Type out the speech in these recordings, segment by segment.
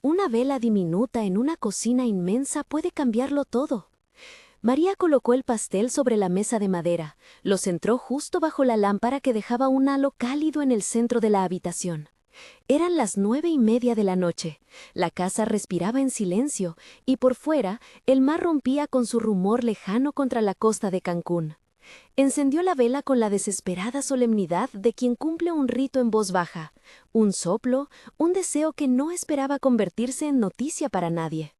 Una vela diminuta en una cocina inmensa puede cambiarlo todo. María colocó el pastel sobre la mesa de madera, lo centró justo bajo la lámpara que dejaba un halo cálido en el centro de la habitación. Eran las 9:30 de la noche. La casa respiraba en silencio, y por fuera, el mar rompía con su rumor lejano contra la costa de Cancún. Encendió la vela con la desesperada solemnidad de quien cumple un rito en voz baja, un soplo, un deseo que no esperaba convertirse en noticia para nadie.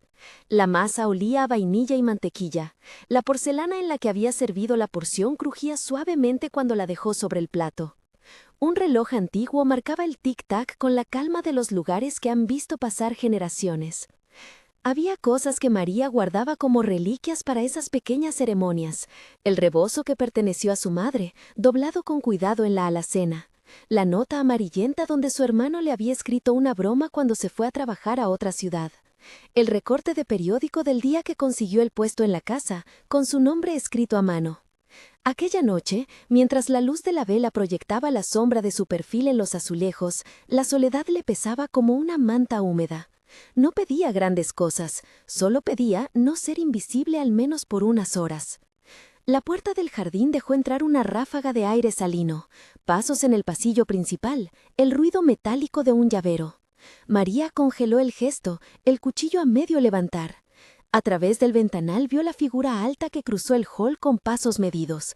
La masa olía a vainilla y mantequilla. La porcelana en la que había servido la porción crujía suavemente cuando la dejó sobre el plato. Un reloj antiguo marcaba el tic-tac con la calma de los lugares que han visto pasar generaciones. Había cosas que María guardaba como reliquias para esas pequeñas ceremonias. El rebozo que perteneció a su madre, doblado con cuidado en la alacena. La nota amarillenta donde su hermano le había escrito una broma cuando se fue a trabajar a otra ciudad. El recorte de periódico del día que consiguió el puesto en la casa, con su nombre escrito a mano. Aquella noche, mientras la luz de la vela proyectaba la sombra de su perfil en los azulejos, la soledad le pesaba como una manta húmeda. No pedía grandes cosas, solo pedía no ser invisible al menos por unas horas. La puerta del jardín dejó entrar una ráfaga de aire salino, pasos en el pasillo principal, el ruido metálico de un llavero. María congeló el gesto, el cuchillo a medio levantar. A través del ventanal vio la figura alta que cruzó el hall con pasos medidos.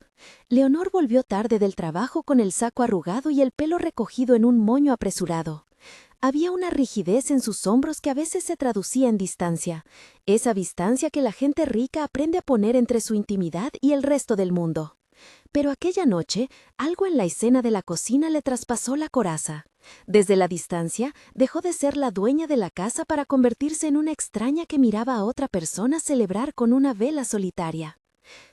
Leonor volvió tarde del trabajo con el saco arrugado y el pelo recogido en un moño apresurado. Había una rigidez en sus hombros que a veces se traducía en distancia, esa distancia que la gente rica aprende a poner entre su intimidad y el resto del mundo. Pero aquella noche, algo en la escena de la cocina le traspasó la coraza. Desde la distancia, dejó de ser la dueña de la casa para convertirse en una extraña que miraba a otra persona celebrar con una vela solitaria.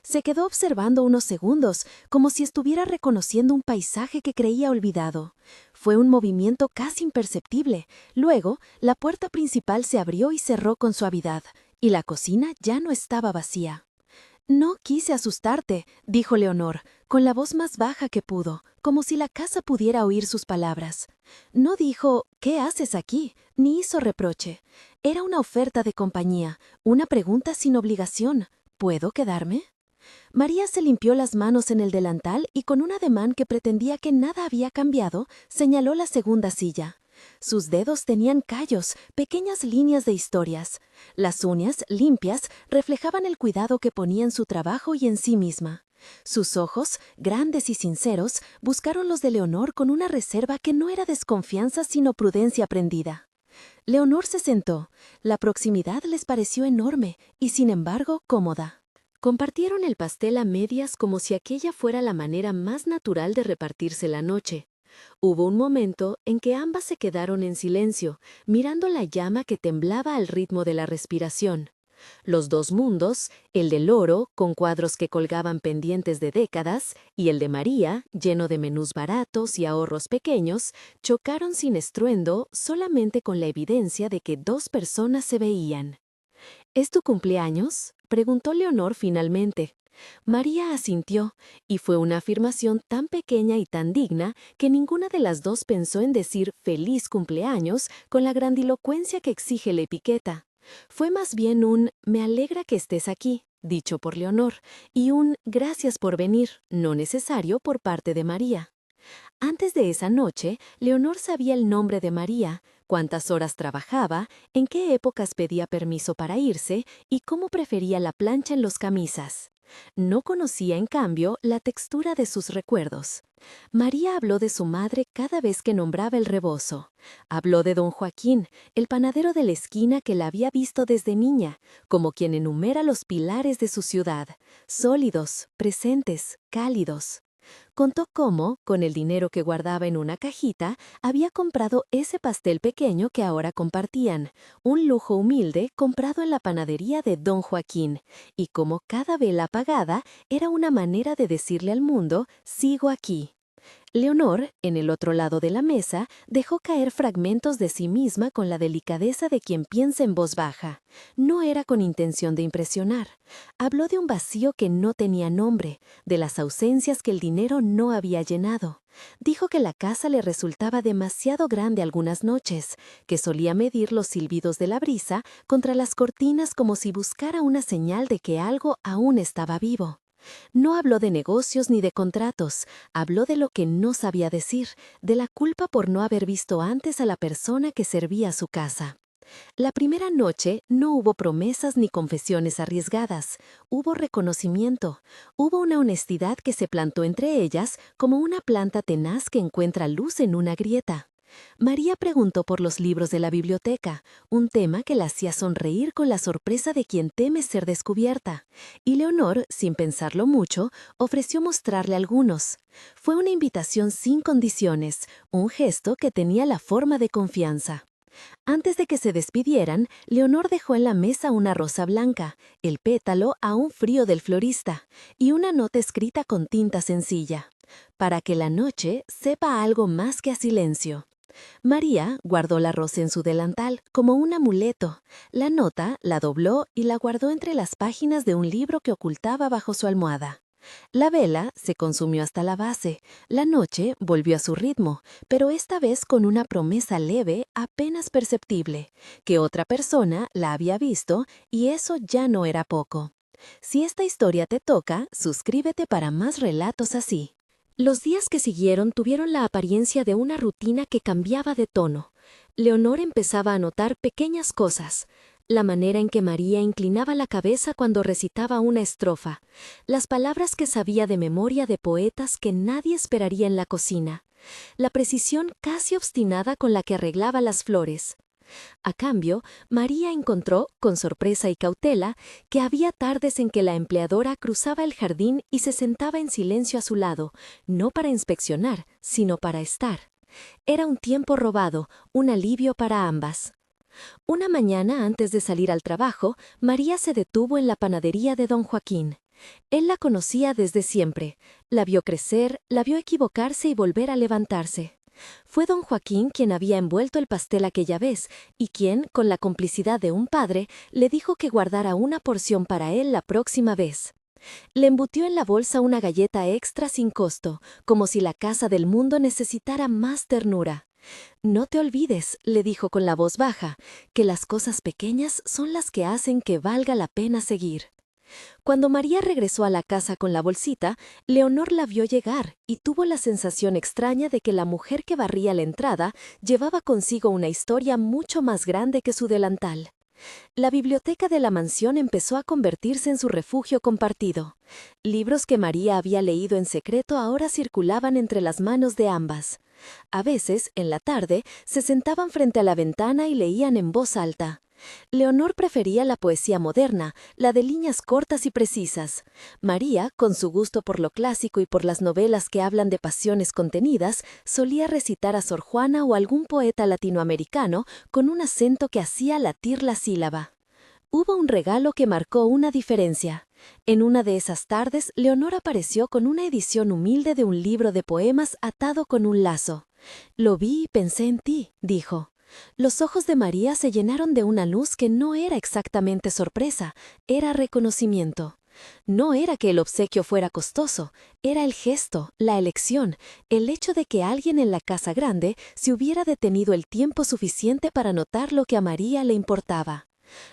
Se quedó observando unos segundos, como si estuviera reconociendo un paisaje que creía olvidado. Fue un movimiento casi imperceptible. Luego, la puerta principal se abrió y cerró con suavidad, y la cocina ya no estaba vacía. «No quise asustarte», dijo Leonor, con la voz más baja que pudo, como si la casa pudiera oír sus palabras. No dijo, «¿Qué haces aquí?», ni hizo reproche. Era una oferta de compañía, una pregunta sin obligación. ¿Puedo quedarme? María se limpió las manos en el delantal y con un ademán que pretendía que nada había cambiado, señaló la segunda silla. Sus dedos tenían callos, pequeñas líneas de historias. Las uñas, limpias, reflejaban el cuidado que ponía en su trabajo y en sí misma. Sus ojos, grandes y sinceros, buscaron los de Leonor con una reserva que no era desconfianza sino prudencia aprendida. Leonor se sentó. La proximidad les pareció enorme y, sin embargo, cómoda. Compartieron el pastel a medias como si aquella fuera la manera más natural de repartirse la noche. Hubo un momento en que ambas se quedaron en silencio, mirando la llama que temblaba al ritmo de la respiración. Los dos mundos, el del oro, con cuadros que colgaban pendientes de décadas, y el de María, lleno de menús baratos y ahorros pequeños, chocaron sin estruendo, solamente con la evidencia de que dos personas se veían. «¿Es tu cumpleaños?», preguntó Leonor finalmente. María asintió, y fue una afirmación tan pequeña y tan digna que ninguna de las dos pensó en decir «feliz cumpleaños» con la grandilocuencia que exige la etiqueta. Fue más bien un «me alegra que estés aquí», dicho por Leonor, y un «gracias por venir», no necesario por parte de María. Antes de esa noche, Leonor sabía el nombre de María, cuántas horas trabajaba, en qué épocas pedía permiso para irse y cómo prefería la plancha en los camisas. No conocía, en cambio, la textura de sus recuerdos. María habló de su madre cada vez que nombraba el rebozo. Habló de don Joaquín, el panadero de la esquina que la había visto desde niña, como quien enumera los pilares de su ciudad, sólidos, presentes, cálidos. Contó cómo, con el dinero que guardaba en una cajita, había comprado ese pastel pequeño que ahora compartían, un lujo humilde comprado en la panadería de don Joaquín, y cómo cada vela apagada era una manera de decirle al mundo, «sigo aquí». Leonor, en el otro lado de la mesa, dejó caer fragmentos de sí misma con la delicadeza de quien piensa en voz baja. No era con intención de impresionar. Habló de un vacío que no tenía nombre, de las ausencias que el dinero no había llenado. Dijo que la casa le resultaba demasiado grande algunas noches, que solía medir los silbidos de la brisa contra las cortinas como si buscara una señal de que algo aún estaba vivo. No habló de negocios ni de contratos, habló de lo que no sabía decir, de la culpa por no haber visto antes a la persona que servía su casa. La primera noche no hubo promesas ni confesiones arriesgadas, hubo reconocimiento, hubo una honestidad que se plantó entre ellas como una planta tenaz que encuentra luz en una grieta. María preguntó por los libros de la biblioteca, un tema que la hacía sonreír con la sorpresa de quien teme ser descubierta, y Leonor, sin pensarlo mucho, ofreció mostrarle algunos. Fue una invitación sin condiciones, un gesto que tenía la forma de confianza. Antes de que se despidieran, Leonor dejó en la mesa una rosa blanca, el pétalo aún frío del florista, y una nota escrita con tinta sencilla, para que la noche sepa algo más que a silencio. María guardó la rosa en su delantal, como un amuleto. La nota la dobló y la guardó entre las páginas de un libro que ocultaba bajo su almohada. La vela se consumió hasta la base. La noche volvió a su ritmo, pero esta vez con una promesa leve, apenas perceptible, que otra persona la había visto y eso ya no era poco. Si esta historia te toca, suscríbete para más relatos así. Los días que siguieron tuvieron la apariencia de una rutina que cambiaba de tono. Leonor empezaba a notar pequeñas cosas. La manera en que María inclinaba la cabeza cuando recitaba una estrofa, las palabras que sabía de memoria de poetas que nadie esperaría en la cocina, la precisión casi obstinada con la que arreglaba las flores. A cambio, María encontró, con sorpresa y cautela, que había tardes en que la empleadora cruzaba el jardín y se sentaba en silencio a su lado, no para inspeccionar, sino para estar. Era un tiempo robado, un alivio para ambas. Una mañana antes de salir al trabajo, María se detuvo en la panadería de don Joaquín. Él la conocía desde siempre, la vio crecer, la vio equivocarse y volver a levantarse. Fue don Joaquín quien había envuelto el pastel aquella vez y quien, con la complicidad de un padre, le dijo que guardara una porción para él la próxima vez. Le embutió en la bolsa una galleta extra sin costo, como si la casa del mundo necesitara más ternura. «No te olvides», le dijo con la voz baja, «que las cosas pequeñas son las que hacen que valga la pena seguir». Cuando María regresó a la casa con la bolsita, Leonor la vio llegar y tuvo la sensación extraña de que la mujer que barría la entrada llevaba consigo una historia mucho más grande que su delantal. La biblioteca de la mansión empezó a convertirse en su refugio compartido. Libros que María había leído en secreto ahora circulaban entre las manos de ambas. A veces, en la tarde, se sentaban frente a la ventana y leían en voz alta. Leonor prefería la poesía moderna, la de líneas cortas y precisas. María, con su gusto por lo clásico y por las novelas que hablan de pasiones contenidas, solía recitar a Sor Juana o algún poeta latinoamericano con un acento que hacía latir la sílaba. Hubo un regalo que marcó una diferencia. En una de esas tardes, Leonor apareció con una edición humilde de un libro de poemas atado con un lazo. «Lo vi y pensé en ti», dijo. Los ojos de María se llenaron de una luz que no era exactamente sorpresa, era reconocimiento. No era que el obsequio fuera costoso, era el gesto, la elección, el hecho de que alguien en la casa grande se hubiera detenido el tiempo suficiente para notar lo que a María le importaba.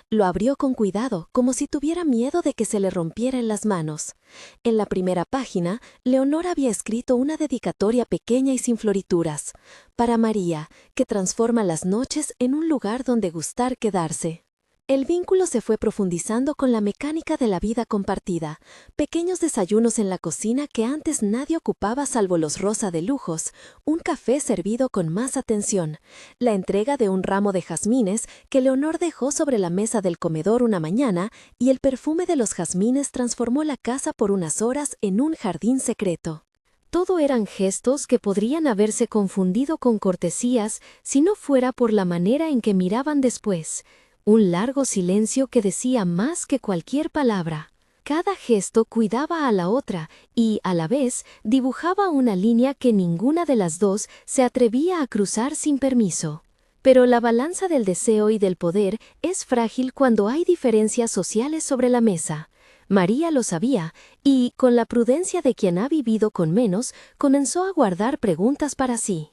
Lo abrió con cuidado, como si tuviera miedo de que se le rompiera en las manos. En la primera página, Leonor había escrito una dedicatoria pequeña y sin florituras. Para María, que transforma las noches en un lugar donde gustar quedarse. El vínculo se fue profundizando con la mecánica de la vida compartida, pequeños desayunos en la cocina que antes nadie ocupaba salvo los rosa de lujos, un café servido con más atención, la entrega de un ramo de jazmines que Leonor dejó sobre la mesa del comedor una mañana y el perfume de los jazmines transformó la casa por unas horas en un jardín secreto. Todo eran gestos que podrían haberse confundido con cortesías si no fuera por la manera en que miraban después. Un largo silencio que decía más que cualquier palabra. Cada gesto cuidaba a la otra y, a la vez, dibujaba una línea que ninguna de las dos se atrevía a cruzar sin permiso. Pero la balanza del deseo y del poder es frágil cuando hay diferencias sociales sobre la mesa. María lo sabía y, con la prudencia de quien ha vivido con menos, comenzó a guardar preguntas para sí.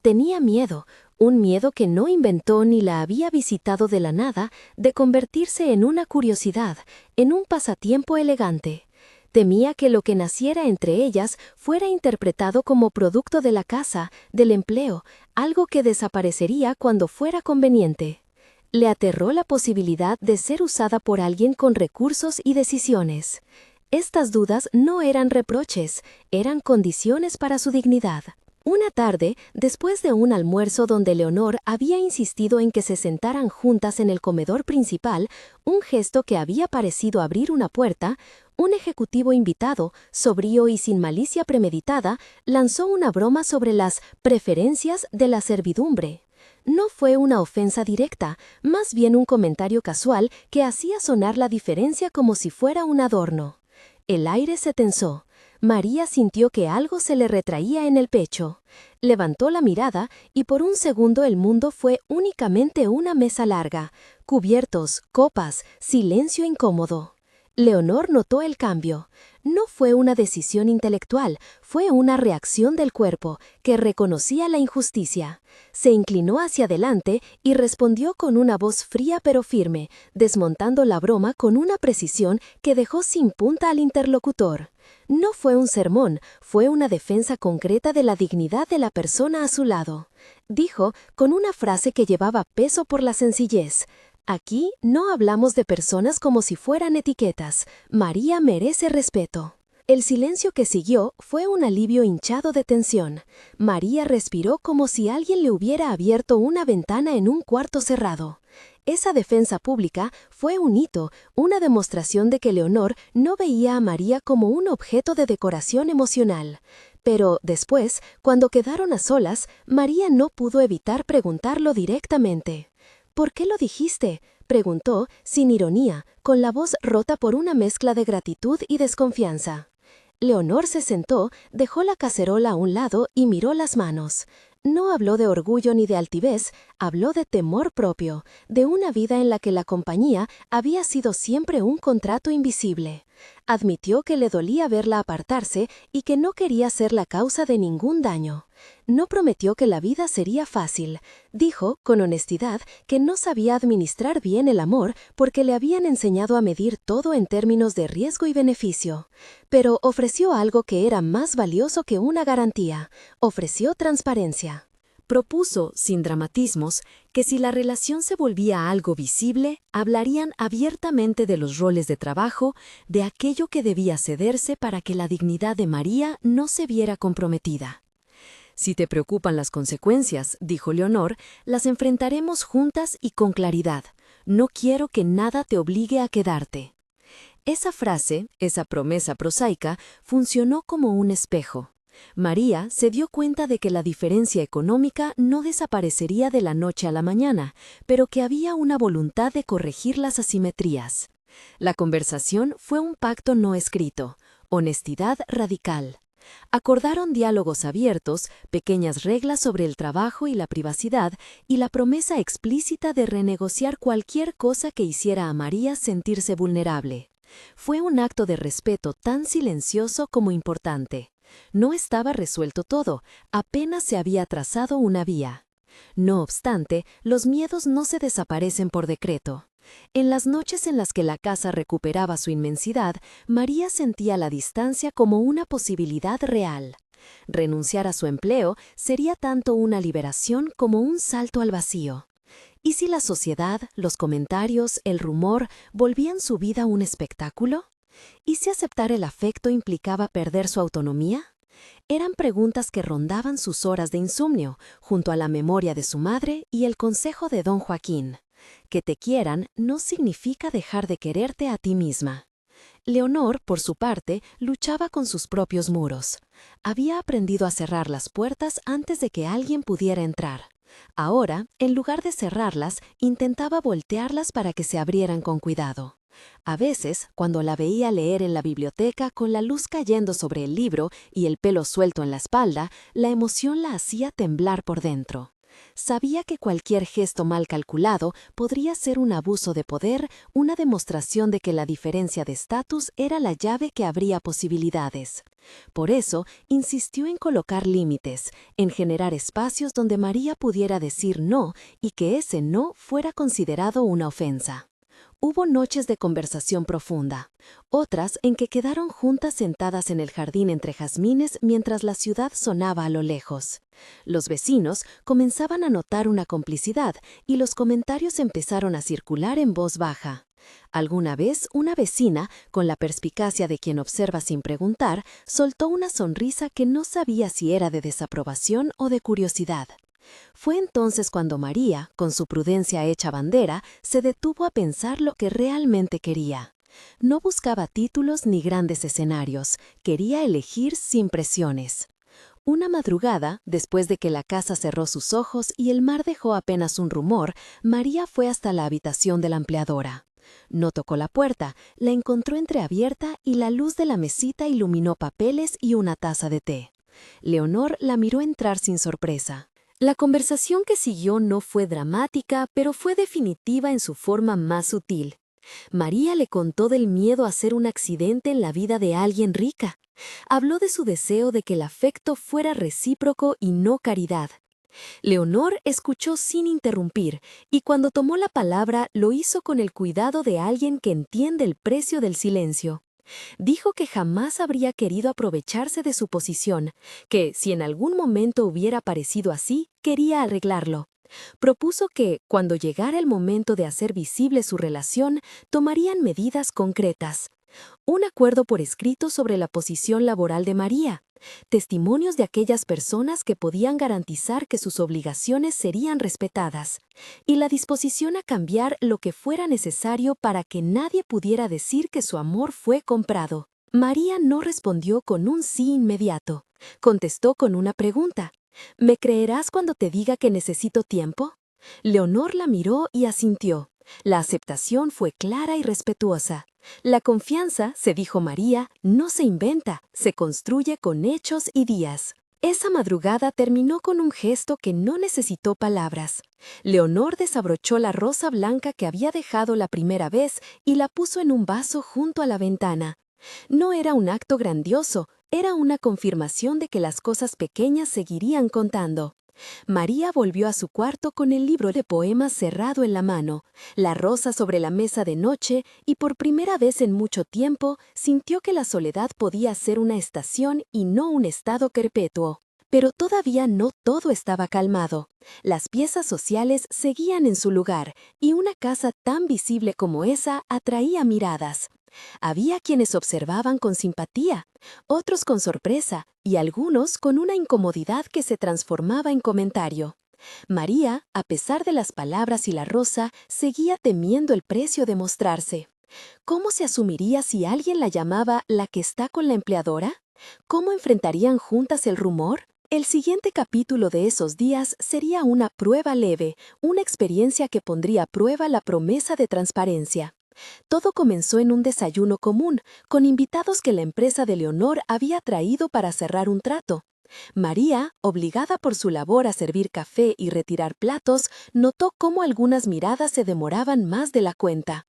Tenía miedo, un miedo que no inventó ni la había visitado de la nada, de convertirse en una curiosidad, en un pasatiempo elegante. Temía que lo que naciera entre ellas fuera interpretado como producto de la casa, del empleo, algo que desaparecería cuando fuera conveniente. Le aterró la posibilidad de ser usada por alguien con recursos y decisiones. Estas dudas no eran reproches, eran condiciones para su dignidad. Una tarde, después de un almuerzo donde Leonor había insistido en que se sentaran juntas en el comedor principal, un gesto que había parecido abrir una puerta, un ejecutivo invitado, sobrio y sin malicia premeditada, lanzó una broma sobre las preferencias de la servidumbre. No fue una ofensa directa, más bien un comentario casual que hacía sonar la diferencia como si fuera un adorno. El aire se tensó. María sintió que algo se le retraía en el pecho. Levantó la mirada y por un segundo el mundo fue únicamente una mesa larga, cubiertos, copas, silencio incómodo. Leonor notó el cambio. No fue una decisión intelectual, fue una reacción del cuerpo, que reconocía la injusticia. Se inclinó hacia adelante y respondió con una voz fría pero firme, desmontando la broma con una precisión que dejó sin punta al interlocutor. No fue un sermón, fue una defensa concreta de la dignidad de la persona a su lado. Dijo, con una frase que llevaba peso por la sencillez: «Aquí no hablamos de personas como si fueran etiquetas. María merece respeto». El silencio que siguió fue un alivio hinchado de tensión. María respiró como si alguien le hubiera abierto una ventana en un cuarto cerrado. Esa defensa pública fue un hito, una demostración de que Leonor no veía a María como un objeto de decoración emocional. Pero después, cuando quedaron a solas, María no pudo evitar preguntarlo directamente. «¿Por qué lo dijiste?», preguntó, sin ironía, con la voz rota por una mezcla de gratitud y desconfianza. Leonor se sentó, dejó la cacerola a un lado y miró las manos. No habló de orgullo ni de altivez, habló de temor propio, de una vida en la que la compañía había sido siempre un contrato invisible. Admitió que le dolía verla apartarse y que no quería ser la causa de ningún daño. No prometió que la vida sería fácil. Dijo, con honestidad, que no sabía administrar bien el amor porque le habían enseñado a medir todo en términos de riesgo y beneficio. Pero ofreció algo que era más valioso que una garantía. Ofreció transparencia. Propuso, sin dramatismos, que si la relación se volvía algo visible, hablarían abiertamente de los roles de trabajo, de aquello que debía cederse para que la dignidad de María no se viera comprometida. «Si te preocupan las consecuencias», dijo Leonor, «las enfrentaremos juntas y con claridad. No quiero que nada te obligue a quedarte». Esa frase, esa promesa prosaica, funcionó como un espejo. María se dio cuenta de que la diferencia económica no desaparecería de la noche a la mañana, pero que había una voluntad de corregir las asimetrías. La conversación fue un pacto no escrito, honestidad radical. Acordaron diálogos abiertos, pequeñas reglas sobre el trabajo y la privacidad, y la promesa explícita de renegociar cualquier cosa que hiciera a María sentirse vulnerable. Fue un acto de respeto tan silencioso como importante. No estaba resuelto todo, apenas se había trazado una vía. No obstante, los miedos no se desaparecen por decreto. En las noches en las que la casa recuperaba su inmensidad, María sentía la distancia como una posibilidad real. Renunciar a su empleo sería tanto una liberación como un salto al vacío. ¿Y si la sociedad, los comentarios, el rumor volvían su vida un espectáculo? ¿Y si aceptar el afecto implicaba perder su autonomía? Eran preguntas que rondaban sus horas de insomnio, junto a la memoria de su madre y el consejo de don Joaquín. Que te quieran no significa dejar de quererte a ti misma. Leonor, por su parte, luchaba con sus propios muros. Había aprendido a cerrar las puertas antes de que alguien pudiera entrar. Ahora, en lugar de cerrarlas, intentaba voltearlas para que se abrieran con cuidado. A veces, cuando la veía leer en la biblioteca con la luz cayendo sobre el libro y el pelo suelto en la espalda, la emoción la hacía temblar por dentro. Sabía que cualquier gesto mal calculado podría ser un abuso de poder, una demostración de que la diferencia de estatus era la llave que abría posibilidades. Por eso, insistió en colocar límites, en generar espacios donde María pudiera decir no y que ese no fuera considerado una ofensa. Hubo noches de conversación profunda, otras en que quedaron juntas sentadas en el jardín entre jazmines mientras la ciudad sonaba a lo lejos. Los vecinos comenzaban a notar una complicidad y los comentarios empezaron a circular en voz baja. Alguna vez una vecina, con la perspicacia de quien observa sin preguntar, soltó una sonrisa que no sabía si era de desaprobación o de curiosidad. Fue entonces cuando María, con su prudencia hecha bandera, se detuvo a pensar lo que realmente quería. No buscaba títulos ni grandes escenarios, quería elegir sin presiones. Una madrugada, después de que la casa cerró sus ojos y el mar dejó apenas un rumor, María fue hasta la habitación de la empleadora. No tocó la puerta, la encontró entreabierta y la luz de la mesita iluminó papeles y una taza de té. Leonor la miró entrar sin sorpresa. La conversación que siguió no fue dramática, pero fue definitiva en su forma más sutil. María le contó del miedo a ser un accidente en la vida de alguien rica. Habló de su deseo de que el afecto fuera recíproco y no caridad. Leonor escuchó sin interrumpir, y cuando tomó la palabra lo hizo con el cuidado de alguien que entiende el precio del silencio. Dijo que jamás habría querido aprovecharse de su posición, que si en algún momento hubiera parecido así, quería arreglarlo. Propuso que, cuando llegara el momento de hacer visible su relación, tomarían medidas concretas. Un acuerdo por escrito sobre la posición laboral de María, testimonios de aquellas personas que podían garantizar que sus obligaciones serían respetadas, y la disposición a cambiar lo que fuera necesario para que nadie pudiera decir que su amor fue comprado. María no respondió con un sí inmediato. Contestó con una pregunta. ¿Me creerás cuando te diga que necesito tiempo? Leonor la miró y asintió. La aceptación fue clara y respetuosa. La confianza, se dijo María, no se inventa, se construye con hechos y días. Esa madrugada terminó con un gesto que no necesitó palabras. Leonor desabrochó la rosa blanca que había dejado la primera vez y la puso en un vaso junto a la ventana. No era un acto grandioso, era una confirmación de que las cosas pequeñas seguirían contando. María volvió a su cuarto con el libro de poemas cerrado en la mano, la rosa sobre la mesa de noche, y por primera vez en mucho tiempo sintió que la soledad podía ser una estación y no un estado perpetuo. Pero todavía no todo estaba calmado. Las piezas sociales seguían en su lugar, y una casa tan visible como esa atraía miradas. Había quienes observaban con simpatía, otros con sorpresa y algunos con una incomodidad que se transformaba en comentario. María, a pesar de las palabras y la rosa, seguía temiendo el precio de mostrarse. ¿Cómo se asumiría si alguien la llamaba la que está con la empleadora? ¿Cómo enfrentarían juntas el rumor? El siguiente capítulo de esos días sería una prueba leve, una experiencia que pondría a prueba la promesa de transparencia. Todo comenzó en un desayuno común, con invitados que la empresa de Leonor había traído para cerrar un trato. María, obligada por su labor a servir café y retirar platos, notó cómo algunas miradas se demoraban más de la cuenta.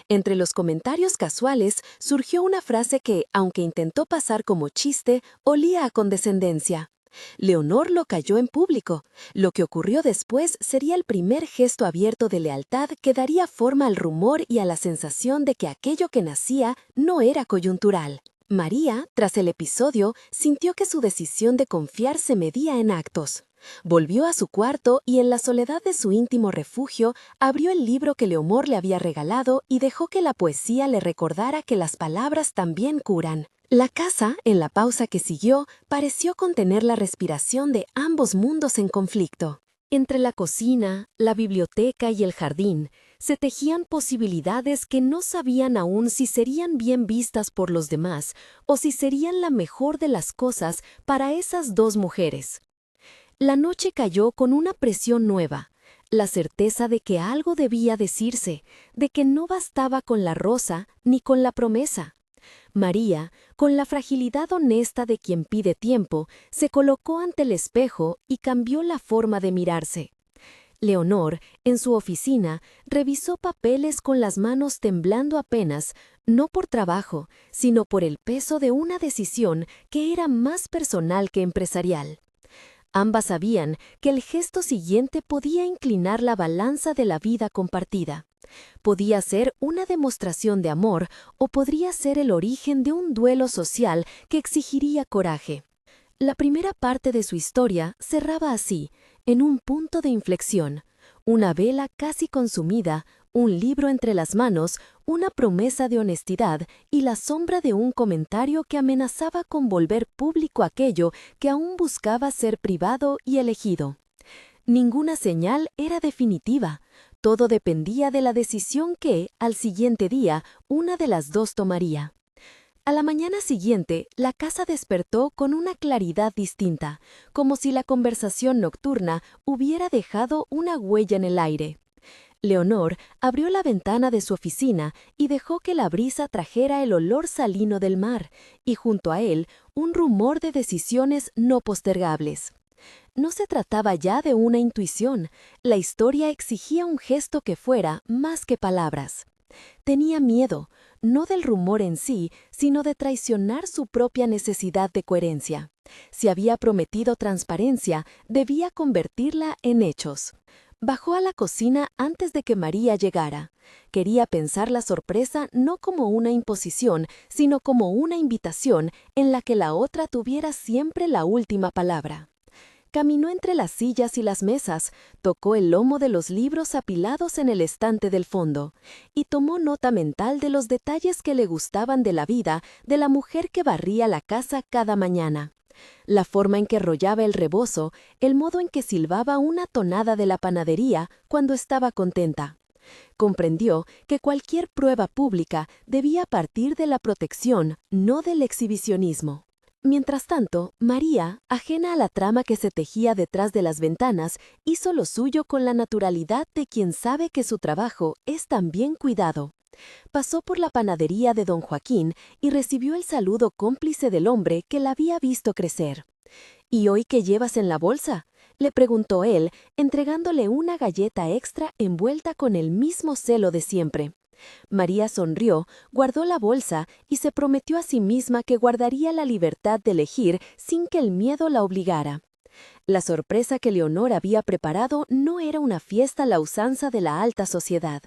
Entre los comentarios casuales surgió una frase que, aunque intentó pasar como chiste, olía a condescendencia. Leonor lo calló en público. Lo que ocurrió después sería el primer gesto abierto de lealtad que daría forma al rumor y a la sensación de que aquello que nacía no era coyuntural. María, tras el episodio, sintió que su decisión de confiar se medía en actos. Volvió a su cuarto y en la soledad de su íntimo refugio abrió el libro que Leonor le había regalado y dejó que la poesía le recordara que las palabras también curan. La casa, en la pausa que siguió, pareció contener la respiración de ambos mundos en conflicto. Entre la cocina, la biblioteca y el jardín, se tejían posibilidades que no sabían aún si serían bien vistas por los demás o si serían la mejor de las cosas para esas dos mujeres. La noche cayó con una presión nueva. la certeza de que algo debía decirse, de que no bastaba con la rosa ni con la promesa. María, con la fragilidad honesta de quien pide tiempo, se colocó ante el espejo y cambió la forma de mirarse. Leonor, en su oficina, revisó papeles con las manos temblando apenas, no por trabajo, sino por el peso de una decisión que era más personal que empresarial. Ambas sabían que el gesto siguiente podía inclinar la balanza de la vida compartida. Podía ser una demostración de amor o podría ser el origen de un duelo social que exigiría coraje. La primera parte de su historia cerraba así, en un punto de inflexión. Una vela casi consumida, un libro entre las manos, una promesa de honestidad y la sombra de un comentario que amenazaba con volver público aquello que aún buscaba ser privado y elegido. Ninguna señal era definitiva. Todo dependía de la decisión que, al siguiente día, una de las dos tomaría. A la mañana siguiente, la casa despertó con una claridad distinta, como si la conversación nocturna hubiera dejado una huella en el aire. Leonor abrió la ventana de su oficina y dejó que la brisa trajera el olor salino del mar, y junto a él un rumor de decisiones no postergables. No se trataba ya de una intuición, la historia exigía un gesto que fuera más que palabras. Tenía miedo, no del rumor en sí, sino de traicionar su propia necesidad de coherencia. Si había prometido transparencia, debía convertirla en hechos. Bajó a la cocina antes de que María llegara. Quería pensar la sorpresa no como una imposición, sino como una invitación en la que la otra tuviera siempre la última palabra. Caminó entre las sillas y las mesas, tocó el lomo de los libros apilados en el estante del fondo, y tomó nota mental de los detalles que le gustaban de la vida de la mujer que barría la casa cada mañana. La forma en que rollaba el rebozo, el modo en que silbaba una tonada de la panadería cuando estaba contenta. Comprendió que cualquier prueba pública debía partir de la protección, no del exhibicionismo. Mientras tanto, María, ajena a la trama que se tejía detrás de las ventanas, hizo lo suyo con la naturalidad de quien sabe que su trabajo es también cuidado. Pasó por la panadería de don Joaquín y recibió el saludo cómplice del hombre que la había visto crecer. «¿Y hoy qué llevas en la bolsa?», le preguntó él, entregándole una galleta extra envuelta con el mismo celo de siempre. María sonrió, guardó la bolsa y se prometió a sí misma que guardaría la libertad de elegir sin que el miedo la obligara. La sorpresa que Leonor había preparado no era una fiesta a la usanza de la alta sociedad.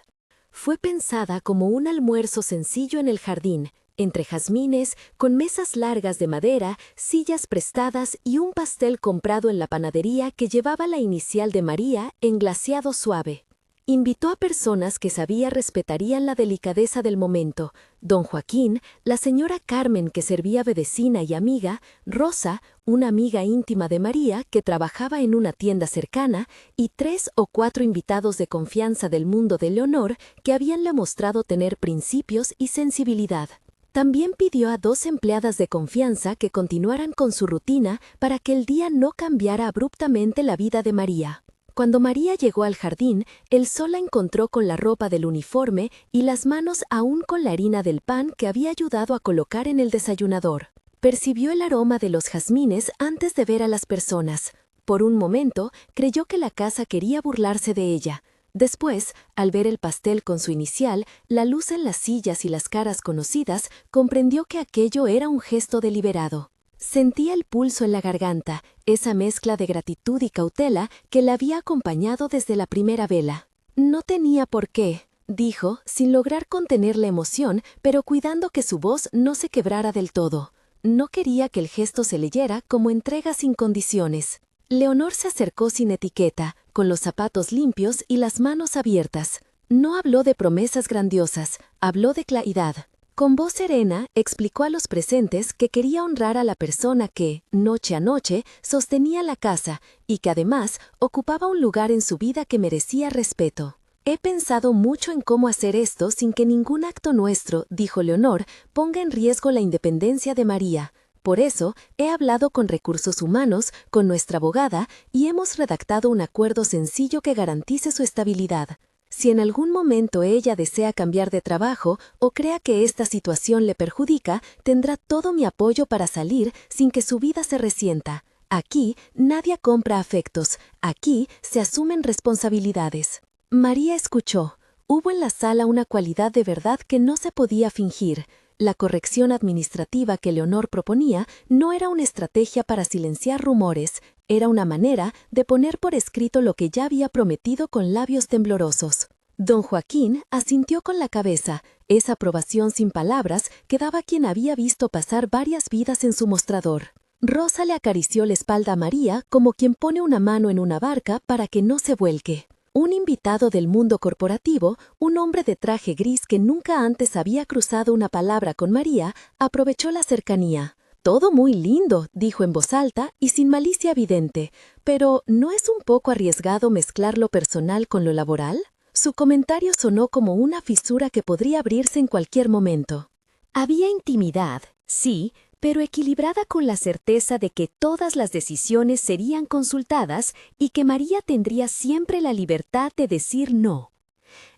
Fue pensada como un almuerzo sencillo en el jardín, entre jazmines, con mesas largas de madera, sillas prestadas y un pastel comprado en la panadería que llevaba la inicial de María en glaseado suave. Invitó a personas que sabía respetarían la delicadeza del momento: don Joaquín, la señora Carmen que servía de vecina y amiga, Rosa, una amiga íntima de María que trabajaba en una tienda cercana, y 3 o 4 invitados de confianza del mundo de Leonor que habíanle mostrado tener principios y sensibilidad. También pidió a 2 empleadas de confianza que continuaran con su rutina para que el día no cambiara abruptamente la vida de María. Cuando María llegó al jardín, el sol la encontró con la ropa del uniforme y las manos aún con la harina del pan que había ayudado a colocar en el desayunador. Percibió el aroma de los jazmines antes de ver a las personas. Por un momento, creyó que la casa quería burlarse de ella. Después, al ver el pastel con su inicial, la luz en las sillas y las caras conocidas, comprendió que aquello era un gesto deliberado. Sentía el pulso en la garganta, esa mezcla de gratitud y cautela que la había acompañado desde la primera vela. «No tenía por qué», dijo, sin lograr contener la emoción, pero cuidando que su voz no se quebrara del todo. No quería que el gesto se leyera como entrega sin condiciones. Leonor se acercó sin etiqueta, con los zapatos limpios y las manos abiertas. No habló de promesas grandiosas, habló de claridad. Con voz serena, explicó a los presentes que quería honrar a la persona que, noche a noche, sostenía la casa y que además ocupaba un lugar en su vida que merecía respeto. «He pensado mucho en cómo hacer esto sin que ningún acto nuestro», dijo Leonor, «ponga en riesgo la independencia de María. Por eso, he hablado con Recursos Humanos, con nuestra abogada, y hemos redactado un acuerdo sencillo que garantice su estabilidad. Si en algún momento ella desea cambiar de trabajo o crea que esta situación le perjudica, tendrá todo mi apoyo para salir sin que su vida se resienta. Aquí nadie compra afectos, aquí se asumen responsabilidades. María escuchó. Hubo en la sala una cualidad de verdad que no se podía fingir. La corrección administrativa que Leonor proponía no era una estrategia para silenciar rumores, era una manera de poner por escrito lo que ya había prometido con labios temblorosos. Don Joaquín asintió con la cabeza. Esa aprobación sin palabras que daba quien había visto pasar varias vidas en su mostrador. Rosa le acarició la espalda a María como quien pone una mano en una barca para que no se vuelque. Un invitado del mundo corporativo, un hombre de traje gris que nunca antes había cruzado una palabra con María, aprovechó la cercanía. «Todo muy lindo», dijo en voz alta y sin malicia evidente, «pero ¿no es un poco arriesgado mezclar lo personal con lo laboral?» Su comentario sonó como una fisura que podría abrirse en cualquier momento. Había intimidad, sí, pero equilibrada con la certeza de que todas las decisiones serían consultadas y que María tendría siempre la libertad de decir no.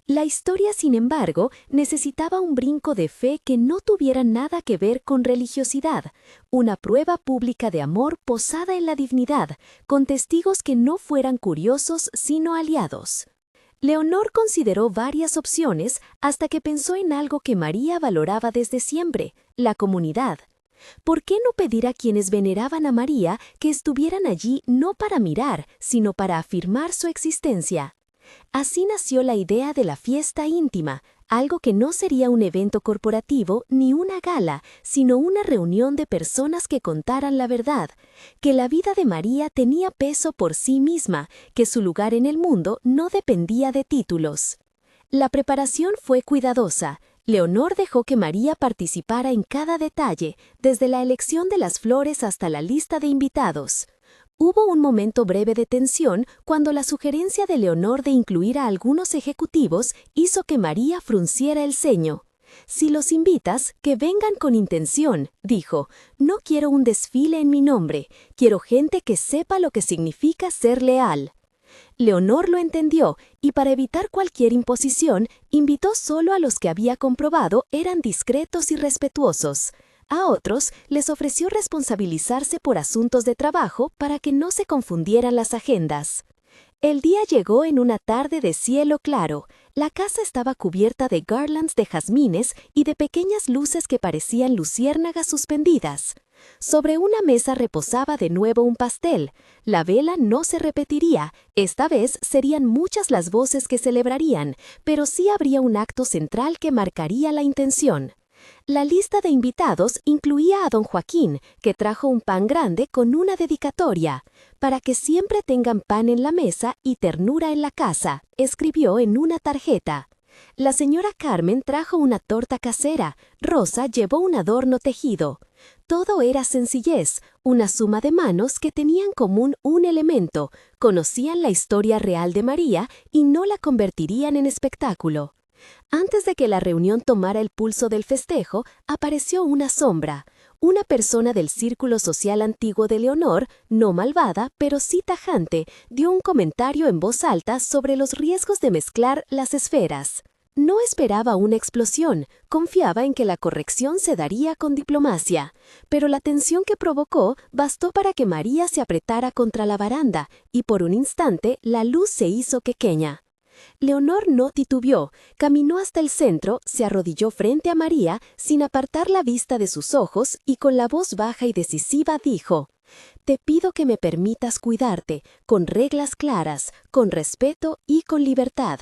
La historia, sin embargo, necesitaba un brinco de fe que no tuviera nada que ver con religiosidad, una prueba pública de amor posada en la dignidad, con testigos que no fueran curiosos sino aliados. Leonor consideró varias opciones hasta que pensó en algo que María valoraba desde siempre, la comunidad. ¿Por qué no pedir a quienes veneraban a María que estuvieran allí no para mirar, sino para afirmar su existencia? Así nació la idea de la fiesta íntima, algo que no sería un evento corporativo ni una gala, sino una reunión de personas que contaran la verdad, que la vida de María tenía peso por sí misma, que su lugar en el mundo no dependía de títulos. La preparación fue cuidadosa. Leonor dejó que María participara en cada detalle, desde la elección de las flores hasta la lista de invitados. Hubo un momento breve de tensión cuando la sugerencia de Leonor de incluir a algunos ejecutivos hizo que María frunciera el ceño. «Si los invitas, que vengan con intención», dijo. «No quiero un desfile en mi nombre, quiero gente que sepa lo que significa ser leal». Leonor lo entendió y para evitar cualquier imposición, invitó solo a los que había comprobado eran discretos y respetuosos. A otros les ofreció responsabilizarse por asuntos de trabajo para que no se confundieran las agendas. El día llegó en una tarde de cielo claro. La casa estaba cubierta de garlands de jazmines y de pequeñas luces que parecían luciérnagas suspendidas. Sobre una mesa reposaba de nuevo un pastel. La vela no se repetiría, esta vez serían muchas las voces que celebrarían, pero sí habría un acto central que marcaría la intención. La lista de invitados incluía a don Joaquín, que trajo un pan grande con una dedicatoria. «Para que siempre tengan pan en la mesa y ternura en la casa», escribió en una tarjeta. La señora Carmen trajo una torta casera, Rosa llevó un adorno tejido. Todo era sencillez, una suma de manos que tenía en común un elemento, conocían la historia real de María y no la convertirían en espectáculo. Antes de que la reunión tomara el pulso del festejo, apareció una sombra. Una persona del círculo social antiguo de Leonor, no malvada, pero sí tajante, dio un comentario en voz alta sobre los riesgos de mezclar las esferas. No esperaba una explosión, confiaba en que la corrección se daría con diplomacia, pero la tensión que provocó bastó para que María se apretara contra la baranda y por un instante la luz se hizo pequeña. Leonor no titubeó, caminó hasta el centro, se arrodilló frente a María sin apartar la vista de sus ojos y con la voz baja y decisiva dijo: «Te pido que me permitas cuidarte, con reglas claras, con respeto y con libertad.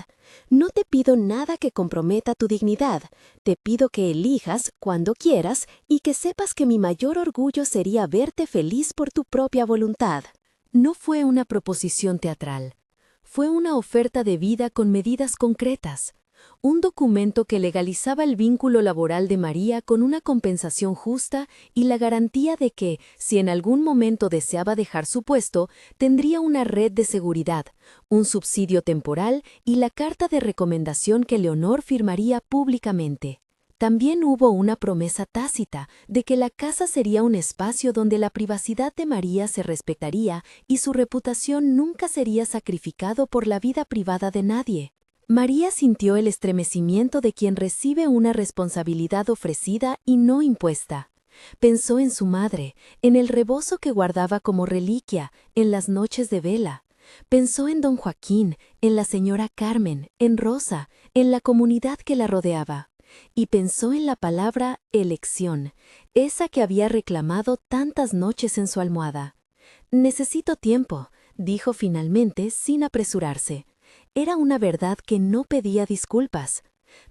No te pido nada que comprometa tu dignidad. Te pido que elijas cuando quieras y que sepas que mi mayor orgullo sería verte feliz por tu propia voluntad». No fue una proposición teatral. Fue una oferta de vida con medidas concretas, un documento que legalizaba el vínculo laboral de María con una compensación justa y la garantía de que, si en algún momento deseaba dejar su puesto, tendría una red de seguridad, un subsidio temporal y la carta de recomendación que Leonor firmaría públicamente. También hubo una promesa tácita de que la casa sería un espacio donde la privacidad de María se respetaría y su reputación nunca sería sacrificado por la vida privada de nadie. María sintió el estremecimiento de quien recibe una responsabilidad ofrecida y no impuesta. Pensó en su madre, en el rebozo que guardaba como reliquia, en las noches de vela. Pensó en don Joaquín, en la señora Carmen, en Rosa, en la comunidad que la rodeaba. Y pensó en la palabra elección, esa que había reclamado tantas noches en su almohada. «Necesito tiempo», dijo finalmente sin apresurarse. Era una verdad que no pedía disculpas.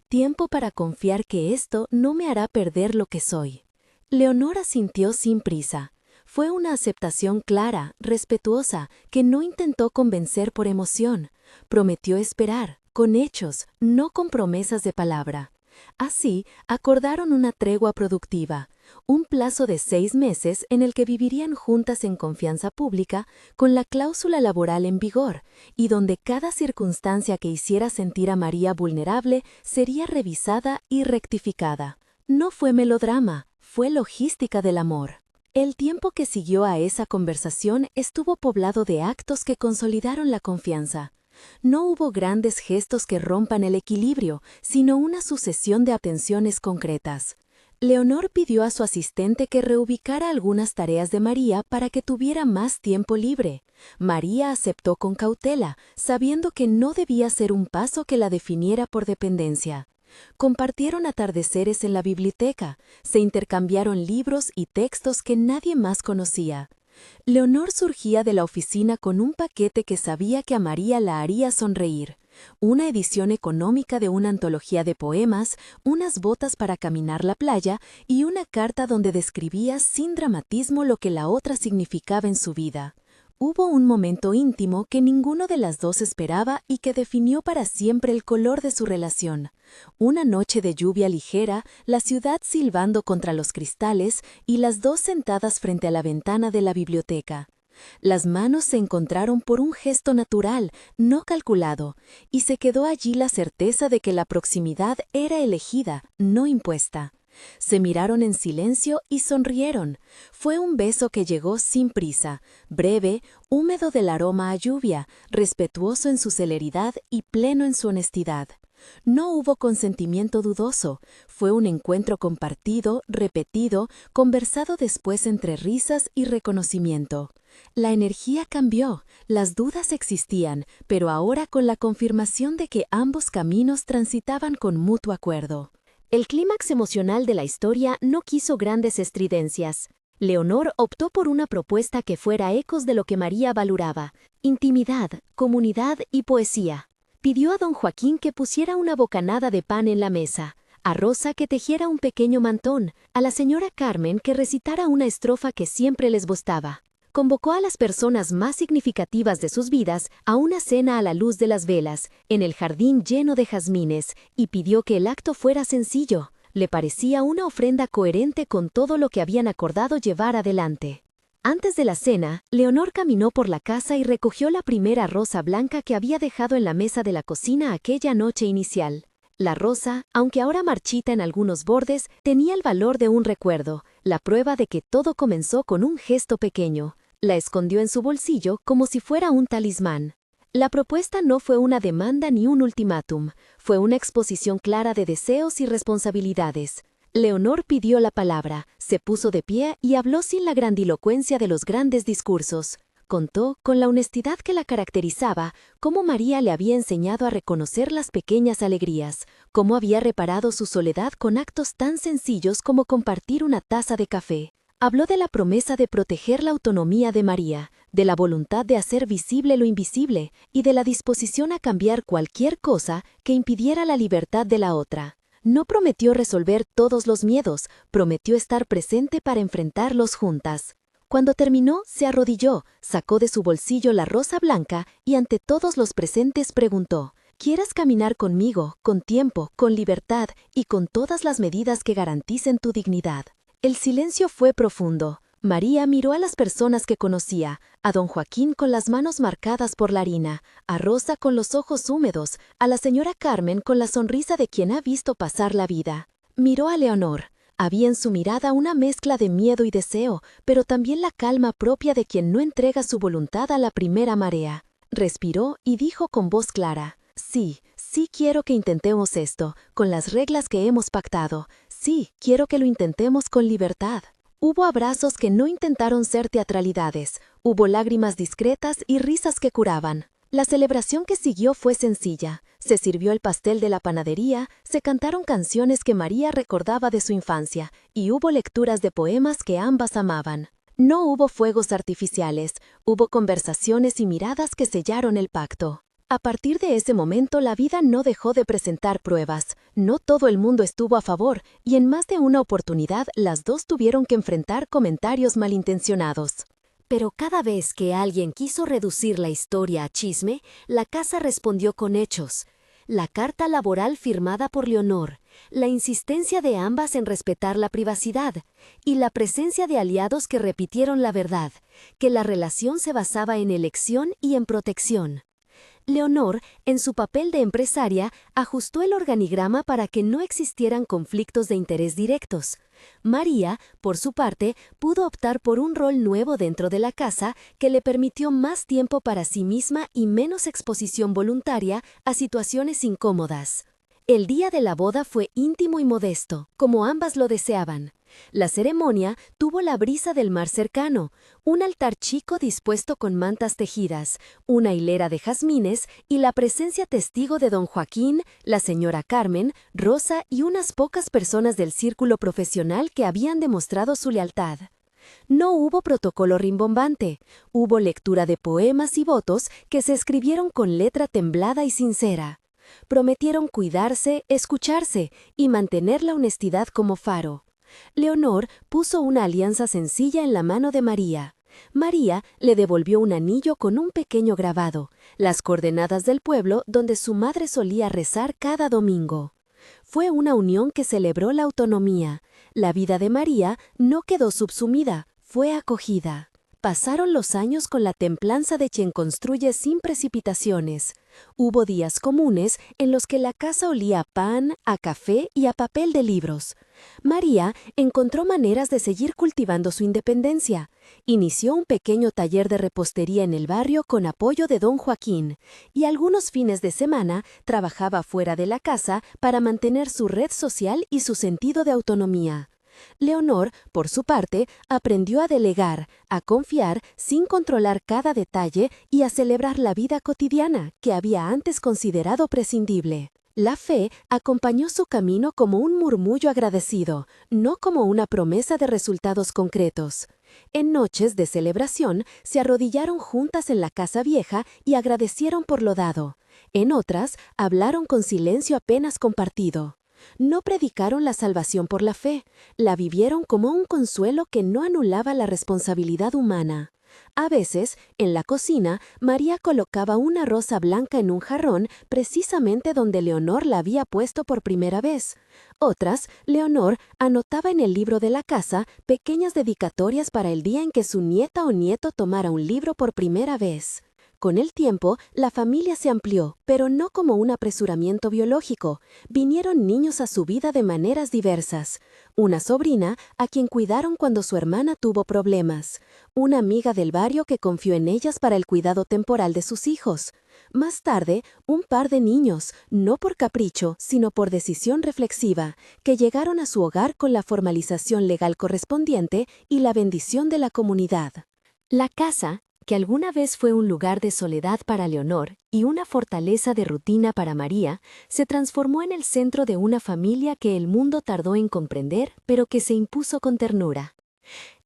Tiempo para confiar que esto no me hará perder lo que soy. Leonor asintió sin prisa. Fue una aceptación clara, respetuosa, que no intentó convencer por emoción. Prometió esperar, con hechos, no con promesas de palabra. Así, acordaron una tregua productiva, un plazo de 6 meses en el que vivirían juntas en confianza pública, con la cláusula laboral en vigor, y donde cada circunstancia que hiciera sentir a María vulnerable sería revisada y rectificada. No fue melodrama, fue logística del amor. El tiempo que siguió a esa conversación estuvo poblado de actos que consolidaron la confianza. No hubo grandes gestos que rompan el equilibrio, sino una sucesión de atenciones concretas. Leonor pidió a su asistente que reubicara algunas tareas de María para que tuviera más tiempo libre. María aceptó con cautela, sabiendo que no debía ser un paso que la definiera por dependencia. Compartieron atardeceres en la biblioteca, se intercambiaron libros y textos que nadie más conocía. Leonor surgía de la oficina con un paquete que sabía que a María la haría sonreír. Una edición económica de una antología de poemas, unas botas para caminar la playa y una carta donde describía sin dramatismo lo que la otra significaba en su vida. Hubo un momento íntimo que ninguno de las dos esperaba y que definió para siempre el color de su relación. Una noche de lluvia ligera, la ciudad silbando contra los cristales y las dos sentadas frente a la ventana de la biblioteca. Las manos se encontraron por un gesto natural, no calculado, y se quedó allí la certeza de que la proximidad era elegida, no impuesta. Se miraron en silencio y sonrieron. Fue un beso que llegó sin prisa, breve, húmedo del aroma a lluvia, respetuoso en su celeridad y pleno en su honestidad. No hubo consentimiento dudoso, fue un encuentro compartido, repetido, conversado después entre risas y reconocimiento. La energía cambió, las dudas existían, pero ahora con la confirmación de que ambos caminos transitaban con mutuo acuerdo. El clímax emocional de la historia no quiso grandes estridencias. Leonor optó por una propuesta que fuera ecos de lo que María valoraba: intimidad, comunidad y poesía. Pidió a don Joaquín que pusiera una bocanada de pan en la mesa, a Rosa que tejiera un pequeño mantón, a la señora Carmen que recitara una estrofa que siempre les gustaba. Convocó a las personas más significativas de sus vidas a una cena a la luz de las velas, en el jardín lleno de jazmines, y pidió que el acto fuera sencillo. Le parecía una ofrenda coherente con todo lo que habían acordado llevar adelante. Antes de la cena, Leonor caminó por la casa y recogió la primera rosa blanca que había dejado en la mesa de la cocina aquella noche inicial. La rosa, aunque ahora marchita en algunos bordes, tenía el valor de un recuerdo, la prueba de que todo comenzó con un gesto pequeño. La escondió en su bolsillo como si fuera un talismán. La propuesta no fue una demanda ni un ultimátum, fue una exposición clara de deseos y responsabilidades. Leonor pidió la palabra, se puso de pie y habló sin la grandilocuencia de los grandes discursos. Contó, con la honestidad que la caracterizaba, cómo María le había enseñado a reconocer las pequeñas alegrías, cómo había reparado su soledad con actos tan sencillos como compartir una taza de café. Habló de la promesa de proteger la autonomía de María, de la voluntad de hacer visible lo invisible y de la disposición a cambiar cualquier cosa que impidiera la libertad de la otra. No prometió resolver todos los miedos, prometió estar presente para enfrentarlos juntas. Cuando terminó, se arrodilló, sacó de su bolsillo la rosa blanca y ante todos los presentes preguntó: ¿Quieres caminar conmigo, con tiempo, con libertad y con todas las medidas que garanticen tu dignidad? El silencio fue profundo. María miró a las personas que conocía, a don Joaquín con las manos marcadas por la harina, a Rosa con los ojos húmedos, a la señora Carmen con la sonrisa de quien ha visto pasar la vida. Miró a Leonor. Había en su mirada una mezcla de miedo y deseo, pero también la calma propia de quien no entrega su voluntad a la primera marea. Respiró y dijo con voz clara: sí, sí quiero que intentemos esto, con las reglas que hemos pactado. Sí, quiero que lo intentemos con libertad. Hubo abrazos que no intentaron ser teatralidades, hubo lágrimas discretas y risas que curaban. La celebración que siguió fue sencilla. Se sirvió el pastel de la panadería, se cantaron canciones que María recordaba de su infancia, y hubo lecturas de poemas que ambas amaban. No hubo fuegos artificiales, hubo conversaciones y miradas que sellaron el pacto. A partir de ese momento la vida no dejó de presentar pruebas. No todo el mundo estuvo a favor, y en más de una oportunidad las dos tuvieron que enfrentar comentarios malintencionados. Pero cada vez que alguien quiso reducir la historia a chisme, la casa respondió con hechos. La carta laboral firmada por Leonor, la insistencia de ambas en respetar la privacidad y la presencia de aliados que repitieron la verdad, que la relación se basaba en elección y en protección. Leonor, en su papel de empresaria, ajustó el organigrama para que no existieran conflictos de interés directos. María, por su parte, pudo optar por un rol nuevo dentro de la casa que le permitió más tiempo para sí misma y menos exposición voluntaria a situaciones incómodas. El día de la boda fue íntimo y modesto, como ambas lo deseaban. La ceremonia tuvo la brisa del mar cercano, un altar chico dispuesto con mantas tejidas, una hilera de jazmines y la presencia testigo de don Joaquín, la señora Carmen, Rosa y unas pocas personas del círculo profesional que habían demostrado su lealtad. No hubo protocolo rimbombante, hubo lectura de poemas y votos que se escribieron con letra temblada y sincera. Prometieron cuidarse, escucharse y mantener la honestidad como faro. Leonor puso una alianza sencilla en la mano de María. María le devolvió un anillo con un pequeño grabado, las coordenadas del pueblo donde su madre solía rezar cada domingo. Fue una unión que celebró la autonomía. La vida de María no quedó subsumida, fue acogida. Pasaron los años con la templanza de quien construye sin precipitaciones. Hubo días comunes en los que la casa olía a pan, a café y a papel de libros. María encontró maneras de seguir cultivando su independencia. Inició un pequeño taller de repostería en el barrio con apoyo de don Joaquín, y algunos fines de semana trabajaba fuera de la casa para mantener su red social y su sentido de autonomía. Leonor, por su parte, aprendió a delegar, a confiar sin controlar cada detalle y a celebrar la vida cotidiana que había antes considerado prescindible. La fe acompañó su camino como un murmullo agradecido, no como una promesa de resultados concretos. En noches de celebración se arrodillaron juntas en la casa vieja y agradecieron por lo dado. En otras, hablaron con silencio apenas compartido. No predicaron la salvación por la fe, la vivieron como un consuelo que no anulaba la responsabilidad humana. A veces, en la cocina, María colocaba una rosa blanca en un jarrón precisamente donde Leonor la había puesto por primera vez. Otras, Leonor anotaba en el libro de la casa pequeñas dedicatorias para el día en que su nieta o nieto tomara un libro por primera vez. Con el tiempo, la familia se amplió, pero no como un apresuramiento biológico. Vinieron niños a su vida de maneras diversas. Una sobrina a quien cuidaron cuando su hermana tuvo problemas. Una amiga del barrio que confió en ellas para el cuidado temporal de sus hijos. Más tarde, un par de niños, no por capricho, sino por decisión reflexiva, que llegaron a su hogar con la formalización legal correspondiente y la bendición de la comunidad. La casa, que alguna vez fue un lugar de soledad para Leonor y una fortaleza de rutina para María, se transformó en el centro de una familia que el mundo tardó en comprender, pero que se impuso con ternura.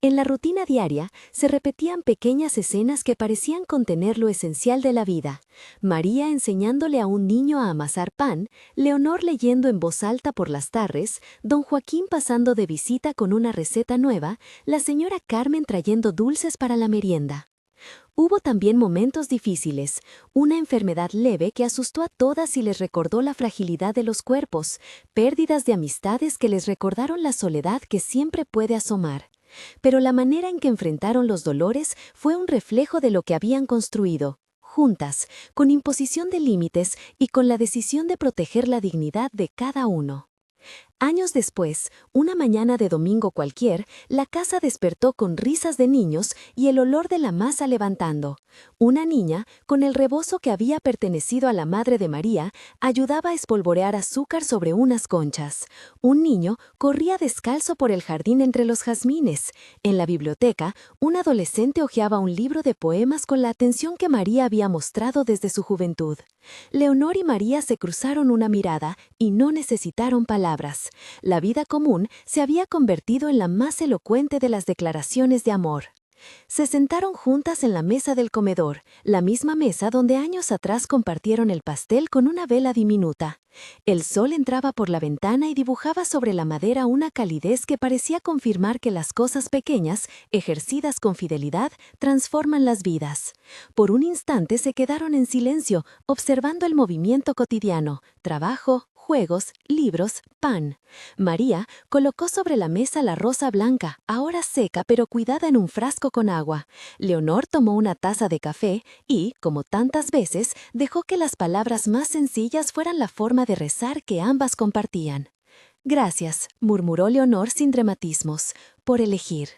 En la rutina diaria se repetían pequeñas escenas que parecían contener lo esencial de la vida. María enseñándole a un niño a amasar pan, Leonor leyendo en voz alta por las tardes, don Joaquín pasando de visita con una receta nueva, la señora Carmen trayendo dulces para la merienda. Hubo también momentos difíciles, una enfermedad leve que asustó a todas y les recordó la fragilidad de los cuerpos, pérdidas de amistades que les recordaron la soledad que siempre puede asomar. Pero la manera en que enfrentaron los dolores fue un reflejo de lo que habían construido, juntas, con imposición de límites y con la decisión de proteger la dignidad de cada uno. Años después, una mañana de domingo cualquier, la casa despertó con risas de niños y el olor de la masa levantando. Una niña, con el rebozo que había pertenecido a la madre de María, ayudaba a espolvorear azúcar sobre unas conchas. Un niño corría descalzo por el jardín entre los jazmines. En la biblioteca, un adolescente hojeaba un libro de poemas con la atención que María había mostrado desde su juventud. Leonor y María se cruzaron una mirada y no necesitaron palabras. La vida común se había convertido en la más elocuente de las declaraciones de amor. Se sentaron juntas en la mesa del comedor, la misma mesa donde años atrás compartieron el pastel con una vela diminuta. El sol entraba por la ventana y dibujaba sobre la madera una calidez que parecía confirmar que las cosas pequeñas, ejercidas con fidelidad, transforman las vidas. Por un instante se quedaron en silencio, observando el movimiento cotidiano, trabajo, juegos, libros, pan. María colocó sobre la mesa la rosa blanca, ahora seca pero cuidada en un frasco con agua. Leonor tomó una taza de café y, como tantas veces, dejó que las palabras más sencillas fueran la forma de rezar que ambas compartían. «Gracias», murmuró Leonor sin dramatismos, «por elegir».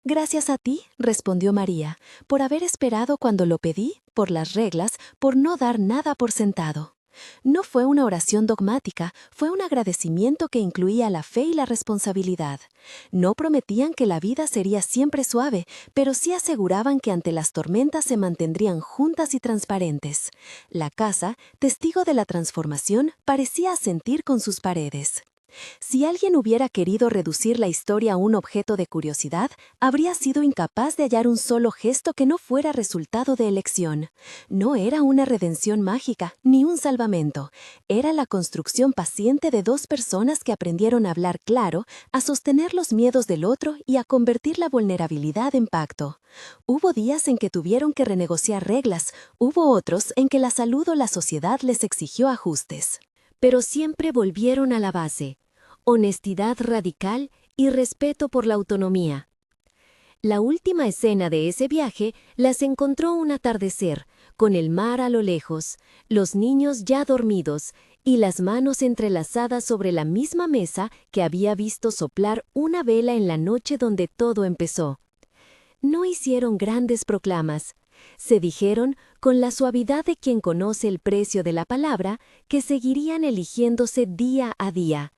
«Gracias a ti», respondió María, «por haber esperado cuando lo pedí, por las reglas, por no dar nada por sentado». No fue una oración dogmática, fue un agradecimiento que incluía la fe y la responsabilidad. No prometían que la vida sería siempre suave, pero sí aseguraban que ante las tormentas se mantendrían juntas y transparentes. La casa, testigo de la transformación, parecía asentir con sus paredes. Si alguien hubiera querido reducir la historia a un objeto de curiosidad, habría sido incapaz de hallar un solo gesto que no fuera resultado de elección. No era una redención mágica, ni un salvamento. Era la construcción paciente de dos personas que aprendieron a hablar claro, a sostener los miedos del otro y a convertir la vulnerabilidad en pacto. Hubo días en que tuvieron que renegociar reglas, hubo otros en que la salud o la sociedad les exigió ajustes. Pero siempre volvieron a la base: honestidad radical y respeto por la autonomía. La última escena de ese viaje las encontró un atardecer, con el mar a lo lejos, los niños ya dormidos y las manos entrelazadas sobre la misma mesa que había visto soplar una vela en la noche donde todo empezó. No hicieron grandes proclamas. Se dijeron, con la suavidad de quien conoce el precio de la palabra, que seguirían eligiéndose día a día.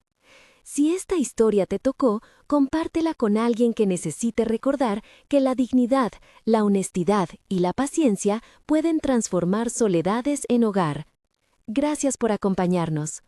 Si esta historia te tocó, compártela con alguien que necesite recordar que la dignidad, la honestidad y la paciencia pueden transformar soledades en hogar. Gracias por acompañarnos.